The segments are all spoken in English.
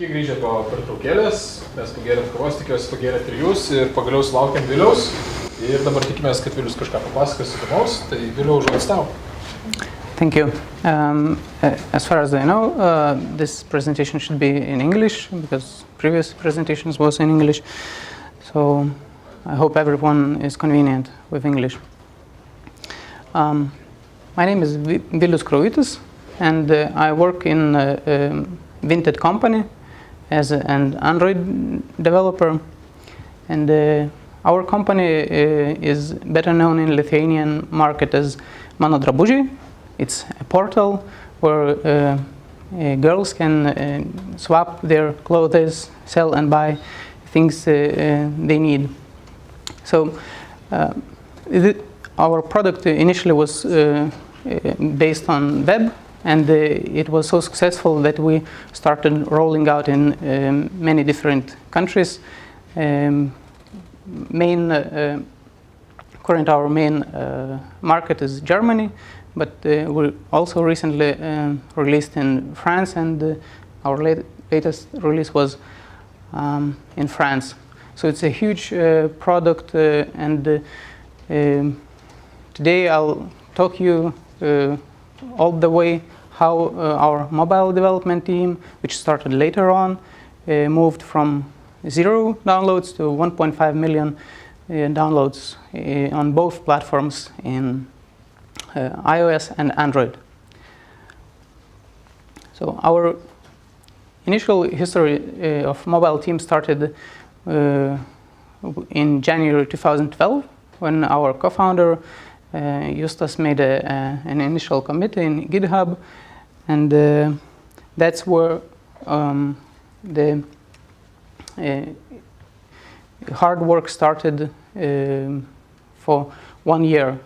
Sveiki grįžę po pertraukėlės, mes pagėrėm kavos, tikiuosi pagėrėt ir jūs ir pagaliau sulaukėm Viliaus ir dabar tikimės, kad Vilius kažką papasakos įdomaus, tai Viliau, žodis tau. Thank you. As far as I know, this presentation should be in English because previous presentations was in English, so I hope everyone is convenient with English. My name is Vilius Kraujutis, and I work in Vinted company as an Android developer, and our company is better known in Lithuanian market as Mano drabužiai. It's a portal where girls can swap their clothes, sell and buy things they need. So our product initially was based on web, and it was so successful that we started rolling out in many different countries. Current our main market is Germany, but we also recently released in France, and our latest release was in France. So it's a huge product, and today I'll talk you all the way how our mobile development team, which started later on, moved from 0 downloads to 1.5 million downloads on both platforms in iOS and Android. So our initial history of mobile team started in January 2012 when our co-founder Justas made an initial commit in GitHub, and that's where the hard work started for 1 year.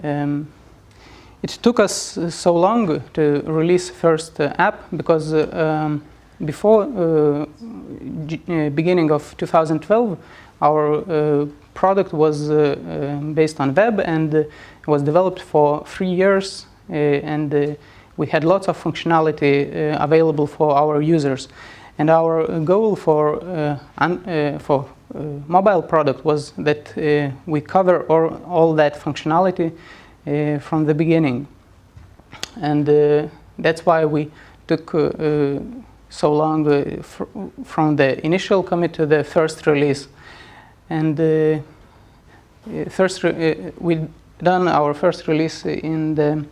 It took us so long to release first app because before beginning of 2012 our product was based on web and was developed for 3 years, and we had lots of functionality available for our users. And our goal for mobile product was that we cover all that functionality from the beginning. And that's why we took so long from the initial commit to the first release. And we done our first release in the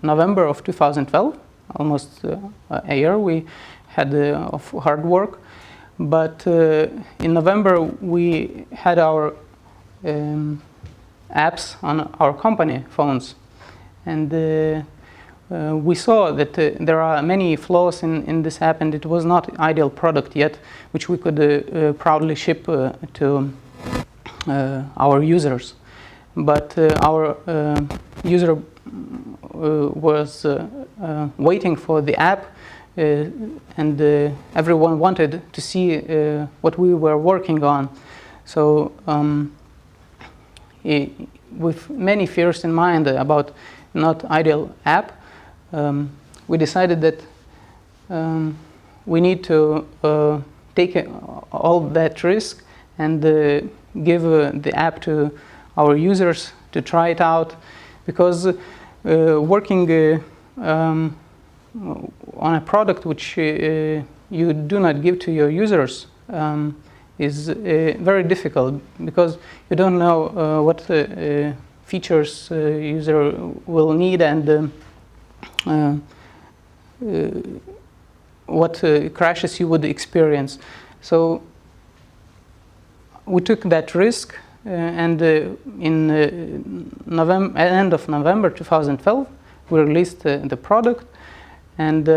November of 2012. Almost a year we had of hard work, but in November we had our apps on our company phones, and we saw that there are many flaws in this app, and it was not ideal product yet, which we could proudly ship to our users. But our user was waiting for the app, and everyone wanted to see what we were working on. So with many fears in mind about not ideal app, we decided that we need to take all that risk and give the app to our users to try it out, because working on a product which you do not give to your users is very difficult, because you don't know what features user will need and what crashes you would experience. So we took that risk, and in end of November 2012 we released the product, and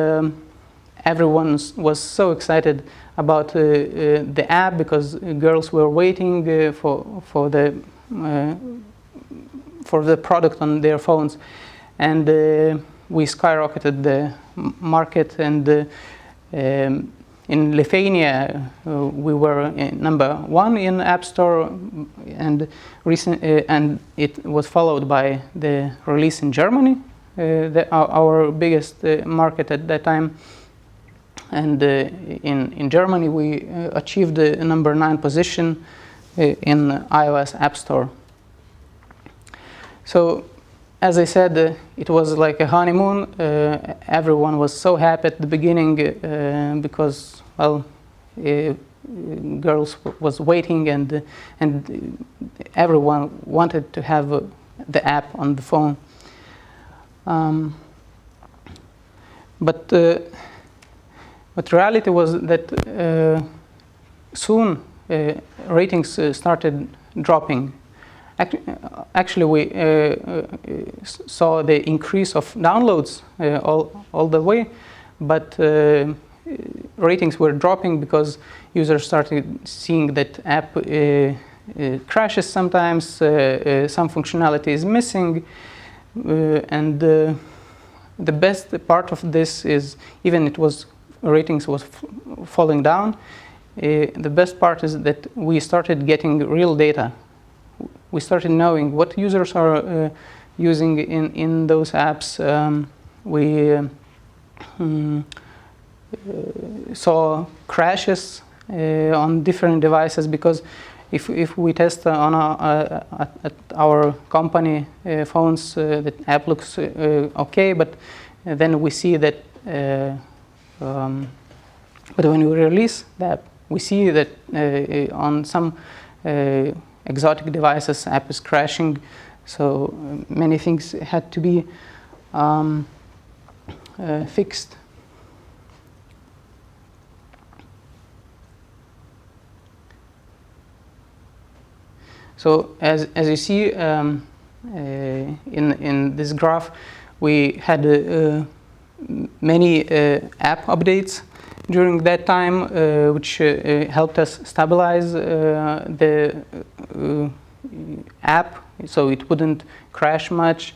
everyone was so excited about the app, because girls were waiting for the product on their phones, and we skyrocketed the market, and in Lithuania we were number 1 in App Store, and it was followed by the release in Germany, our biggest market at that time. And in Germany, we achieved the number 9 position in iOS App Store. So, as I said, it was like a honeymoon. Everyone was so happy at the beginning because, well, girls was waiting and everyone wanted to have the app on the phone. But reality was that soon ratings started dropping. Actually, we saw the increase of downloads all the way, but ratings were dropping because users started seeing that app crashes sometimes, some functionality is missing, and the best part of this is, even it was ratings was falling down, the best part is that we started getting real data. We started knowing what users are using in those apps. We saw crashes on different devices, because if we test on at our company phones, the app looks okay, but then we see that but when we release the app, we see that on some exotic devices, app is crashing. So many things had to be fixed. So as you see in this graph, we had many app updates during that time, which helped us stabilize the app, so it wouldn't crash much.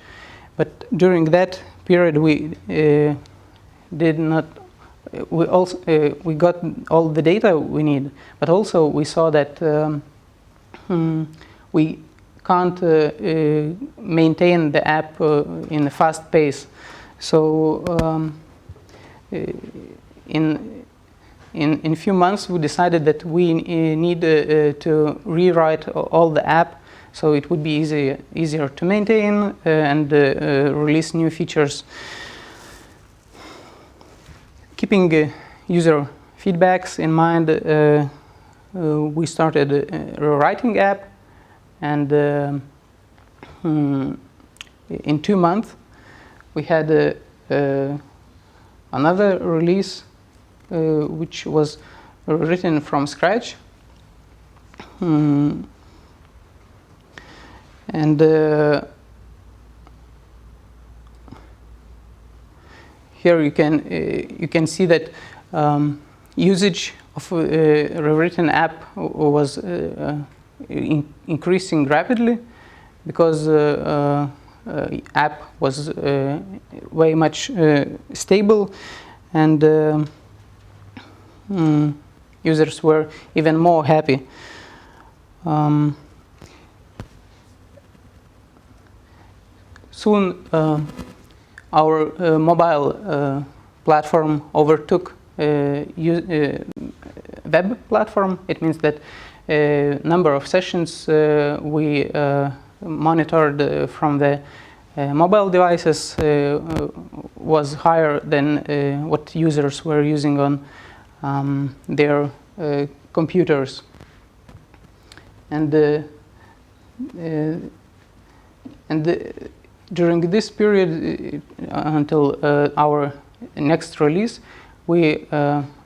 But during that period, we did not. We got all the data we need, but also we saw that we can't maintain the app in a fast pace. So in a few months, we decided that we need to rewrite all the app, so it would be easier to maintain and release new features. Keeping user feedbacks in mind, we started rewriting app, and in 2 months we had another release which was written from scratch, and here you can see that usage of a rewritten app was increasing rapidly, because app was way much stable, and users were even more happy. Soon our mobile platform overtook web platform. It means that number of sessions we monitored from the mobile devices was higher than what users were using on their computers. And during this period, until our next release, we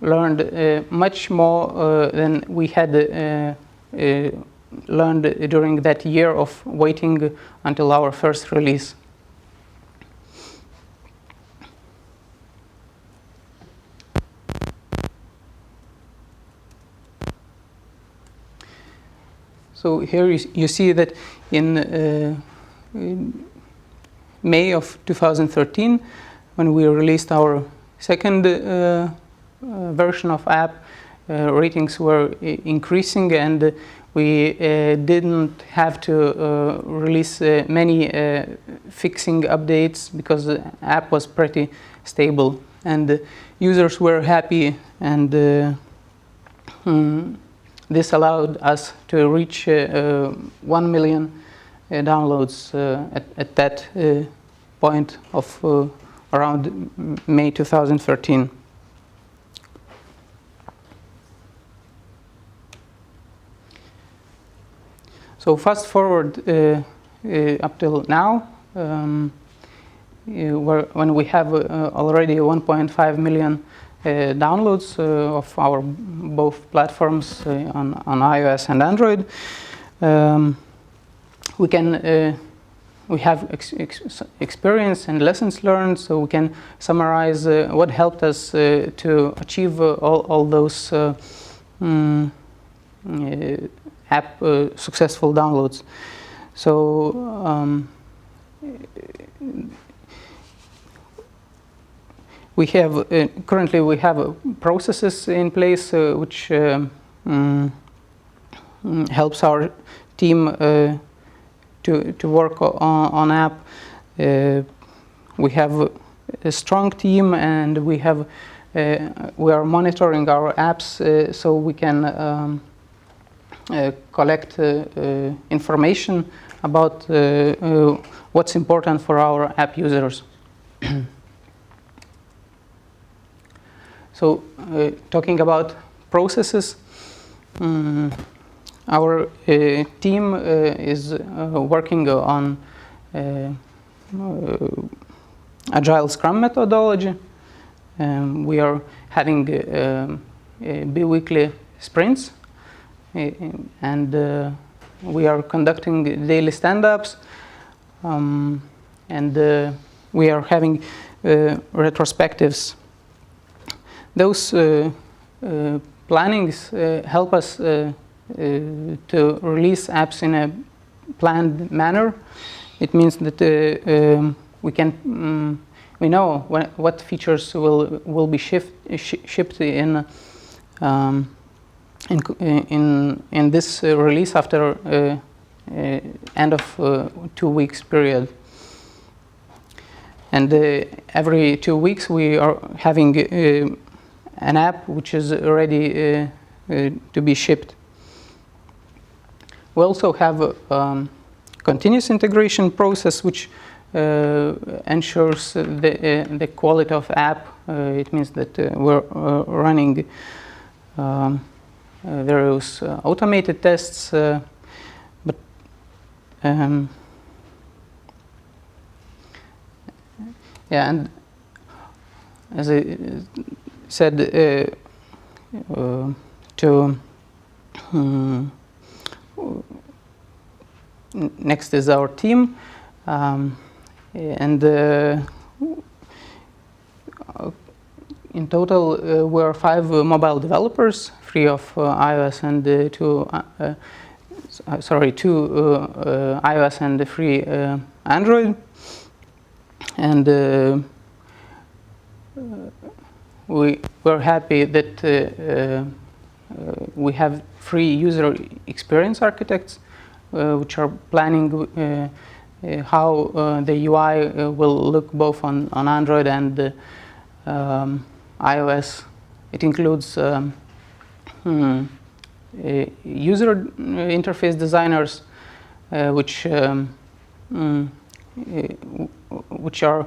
learned much more than we had learned during that year of waiting until our first release. So here you see that in May of 2013, when we released our second version of app, ratings were increasing, and we didn't have to release many fixing updates, because the app was pretty stable. And users were happy, and this allowed us to reach 1 million downloads at that point of around May 2013. So fast forward up till now, when we have already 1.5 million downloads of our both platforms on iOS and Android. We have experience and lessons learned, so we can summarize what helped us to achieve all those app successful downloads. So we have currently we have processes in place which helps our team to work on app. We have a strong team, and we are monitoring our apps so we can collect information about what's important for our app users. So, talking about processes, our team is working on Agile Scrum methodology. We are having bi-weekly sprints, and we are conducting daily stand-ups, and we are having retrospectives. Those plannings help us to release apps in a planned manner. It means that we know what features will be shipped in this release after end of 2 weeks period. And every 2 weeks we are having an app which is ready to be shipped. We also have a continuous integration process which ensures the quality of app. It means that we're running various automated tests, but yeah, and as I said, next is our team, and in total we're 5 mobile developers, 3 of iOS and 2 iOS and 3 Android, and we're happy that we have 3 user experience architects which are planning how the UI will look both on Android and iOS. It includes user interface designers, which are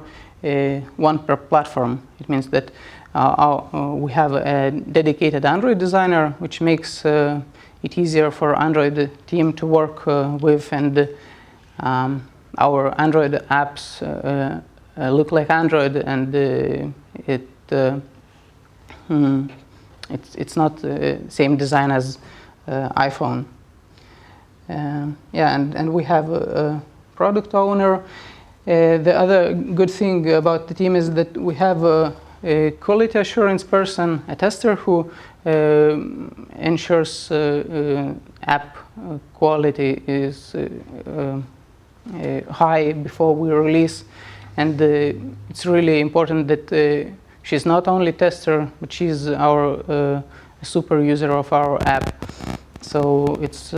one per platform. It means that we have a dedicated Android designer, which makes it easier for Android team to work with, and our Android apps look like Android, and it's not the same design as iPhone. Yeah, and we have a product owner. The other good thing about the team is that we have a quality assurance person, a tester who ensures app quality is high before we release, and it's really important that she's not only tester, but she's our super user of our app. So it's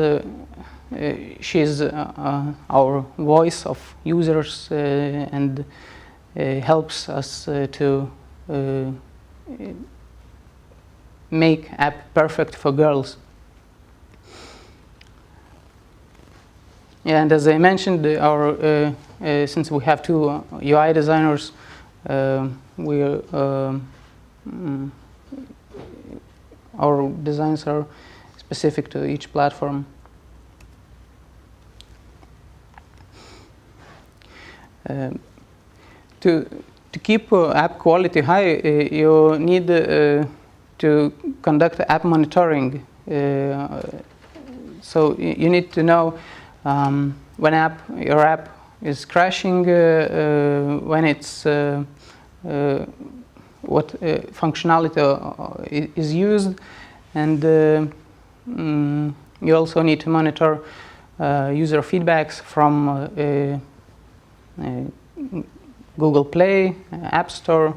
she's our voice of users and helps us to make app perfect for girls. Yeah, and as I mentioned, since we have two UI designers, our designs are specific to each platform. To keep app quality high, you need to conduct app monitoring. So you need to know when your app is crashing, when it's what functionality is used, and you also need to monitor user feedbacks from Google Play, App Store.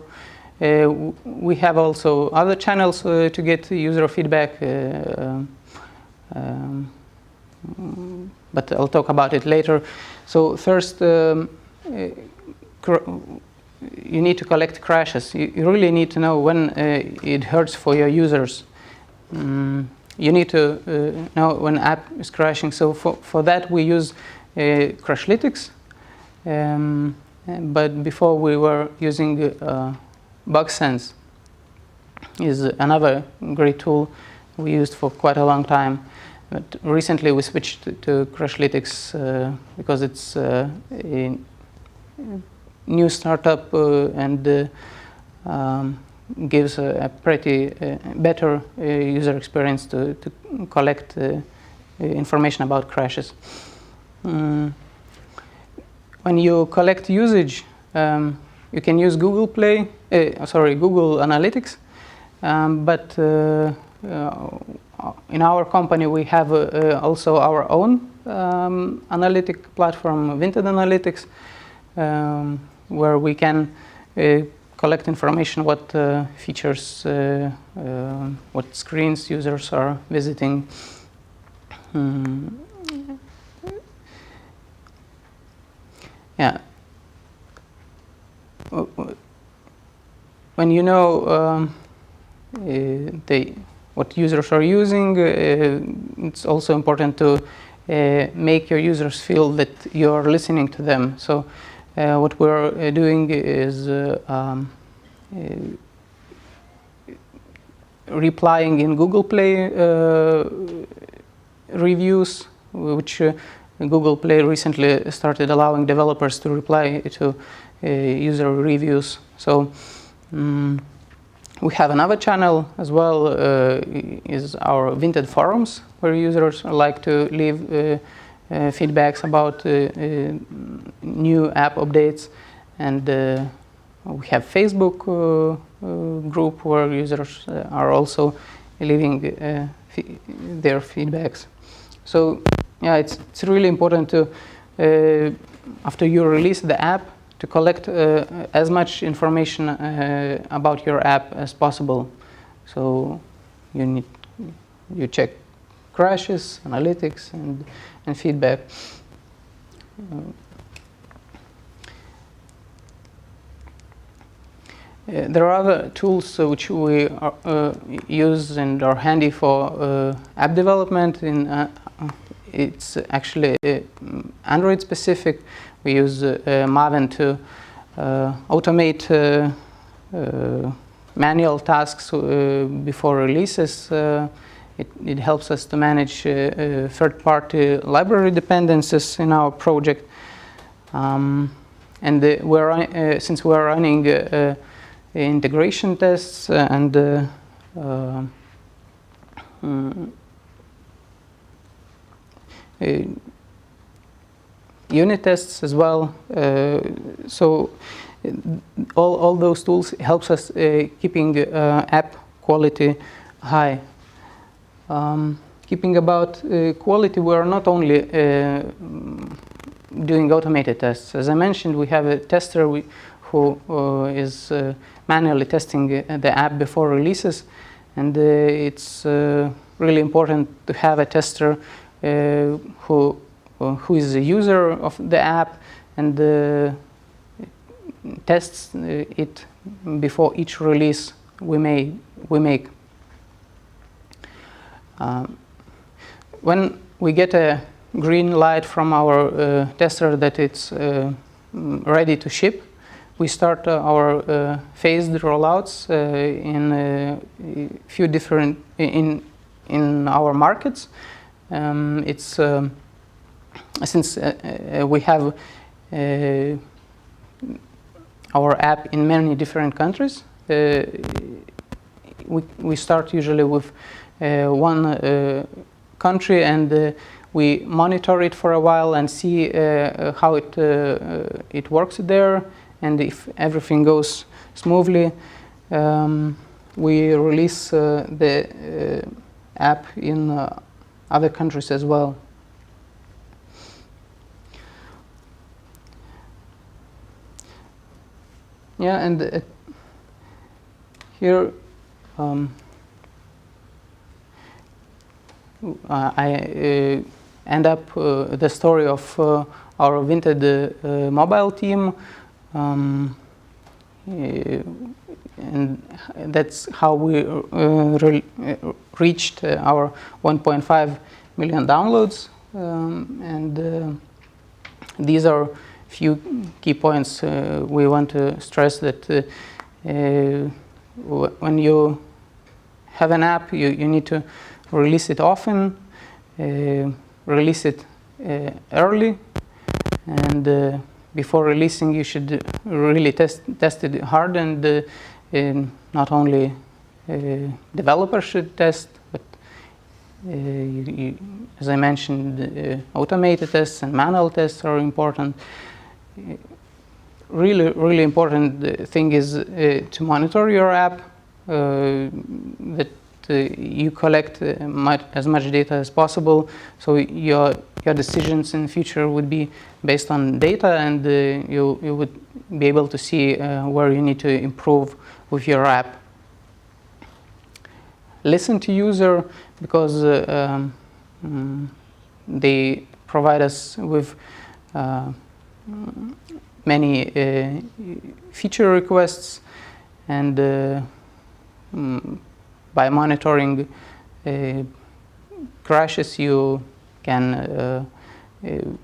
We have also other channels to get user feedback, but I'll talk about it later. So first, you need to collect crashes. You really need to know when it hurts for your users. You need to know when app is crashing. So for that we use Crashlytics. But before we were using BugSense, is another great tool we used for quite a long time. But recently we switched to Crashlytics because it's a new startup and gives a pretty better user experience to collect information about crashes. When you collect usage, you can use Google Analytics, but in our company we have also our own analytic platform, Vinted Analytics, where we can collect information what features, what screens users are visiting. Yeah. When you know what users are using, it's also important to make your users feel that you're listening to them. So what we're doing is replying in Google Play reviews, which Google Play recently started allowing developers to reply to user reviews. So we have another channel as well, is our Vinted forums, where users like to leave feedbacks about new app updates, and we have Facebook group where users are also leaving their feedbacks. So yeah, it's really important to after you release the app to collect as much information about your app as possible. So you check crashes, analytics, and feedback. There are other tools which we use and are handy for app development. It's actually Android specific. We use Maven to automate manual tasks before releases. It helps us to manage third-party library dependencies in our project. And since we're running integration tests and unit tests as well, so all those tools helps us keeping app quality high. Keeping about quality, we are not only doing automated tests. As I mentioned, we have a tester who is manually testing the app before releases, and it's really important to have a tester who is a user of the app and tests it before each release we make. When we get a green light from our tester that it's ready to ship, we start our phased rollouts in a few different in our markets. It's since we have our app in many different countries, we start usually with one country, and we monitor it for a while and see how it works there, and if everything goes smoothly, we release the app in other countries as well. Yeah, and here I end up the story of our Vinted mobile team, and that's how we reached our 1.5 million downloads, and these are few key points we want to stress, that when you have an app, you need to release it often, release it early, and before releasing you should really test it hard, and not only developers should test, but as I mentioned, automated tests and manual tests are important. Really important thing is to monitor your app, that you collect as much data as possible, so your decisions in the future would be based on data, and you would be able to see where you need to improve with your app. Listen to user, because they provide us with many feature requests, and by monitoring crashes, you can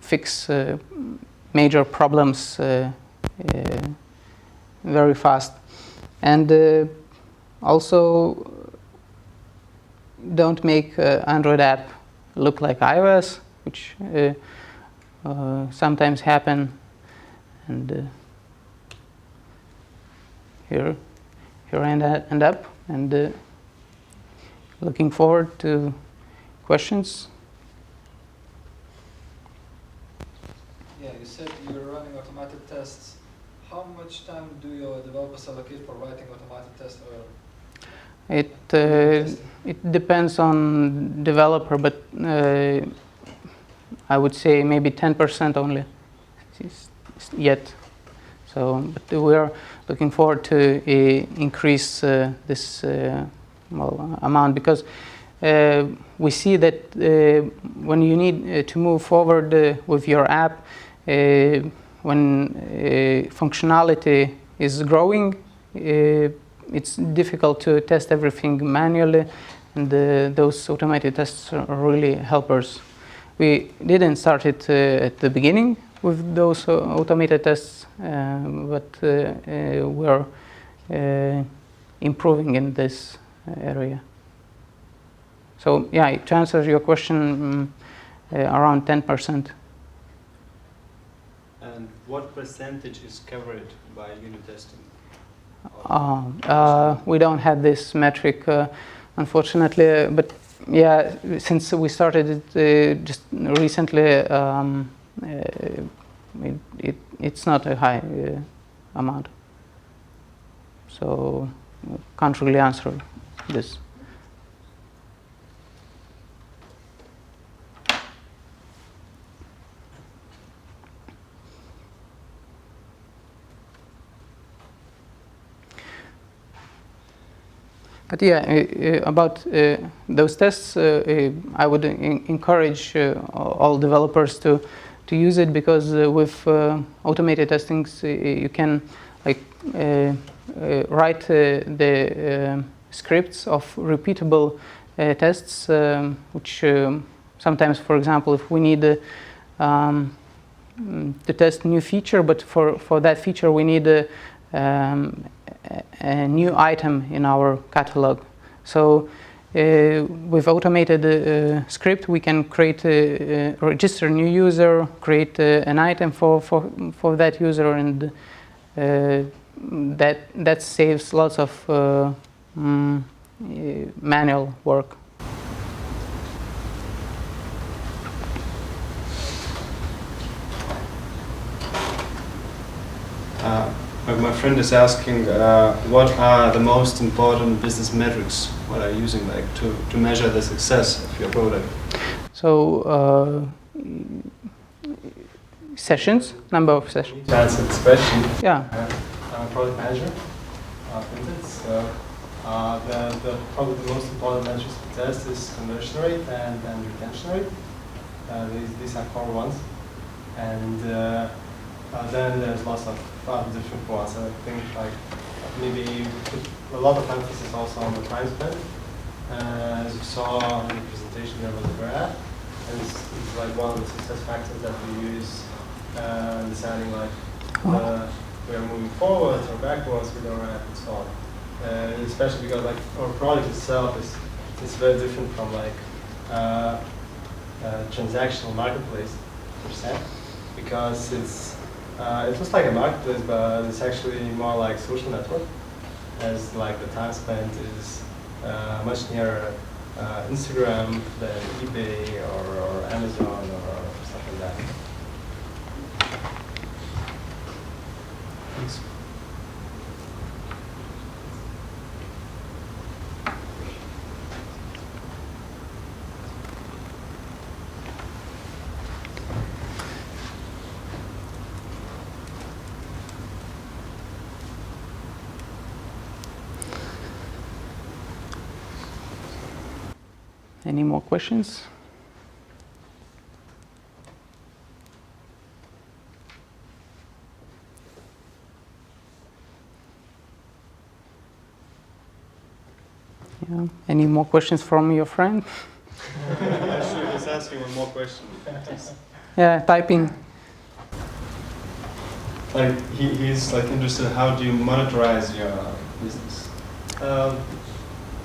fix major problems very fast. And also, don't make Android app look like iOS, which sometimes happen. And here I end up, and looking forward to questions. Yeah, you said you're running automated tests. How much time do your developers allocate for writing automated tests? It depends on developer, but I would say maybe 10% only yet. So, but we are looking forward to increase this amount, because we see that when you need to move forward with your app, when functionality is growing, it's difficult to test everything manually, and those automated tests really help us. We didn't start it at the beginning with those automated tests, but we're improving in this area. So yeah, to answer your question, around 10%. And what percentage is covered by unit testing? We don't have this metric, unfortunately, but yeah, since we started it just recently, it's not a high amount, so can't really answer this. But yeah, about those tests, I would encourage all developers to use it, because with automated testings you can write the scripts of repeatable tests, which sometimes, for example, if we need to test new feature, but for that feature we need a new item in our catalog. So with automated script we can create register new user, create an item for that user, and that saves lots of manual work. My friend is asking, what are the most important business metrics? What are you using to measure the success of your product? So sessions, number of sessions. To answer this question, Yeah. I'm a product manager of Vinted. So probably the most important metrics to test is conversion rate and retention rate. These are core ones. And then there's lots of different ones. I think maybe put a lot of emphasis also on the time spent. As you saw in the presentation, there was a graph, and it's like one of the success factors that we use in deciding we are moving forwards or backwards with our app and so on. Especially because our product itself is very different from transactional marketplace %, because it looks like a marketplace, but it's actually more like social network, as the time spent is much nearer Instagram than eBay or Amazon or stuff like that. Thanks. Any more questions? Yeah. Any more questions from your friend? Actually, he's asking one more question. Yeah, typing. He's interested, how do you monetize your business?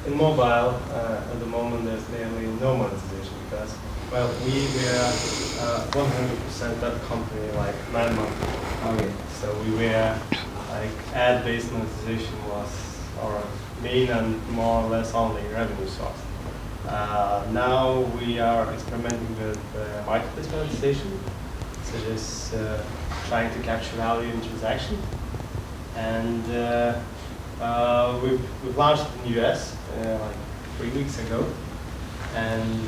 In mobile, at the moment, there's nearly no monetization because, well, we were 100% web company 9 months ago. So we were ad-based monetization was our main and more or less only revenue source. Now we are experimenting with marketplace monetization, such as trying to capture value in transaction. And we've launched it in the US 3 weeks ago, and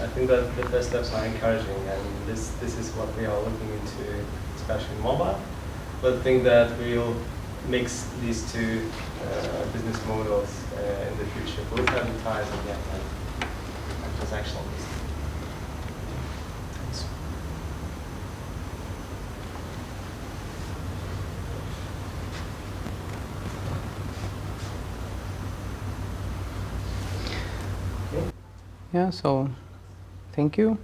I think that the first steps are encouraging, and this is what we are looking into, especially mobile. But I think that we'll mix these two business models in the future, both advertising and transactional business. Thanks. Yeah, so thank you.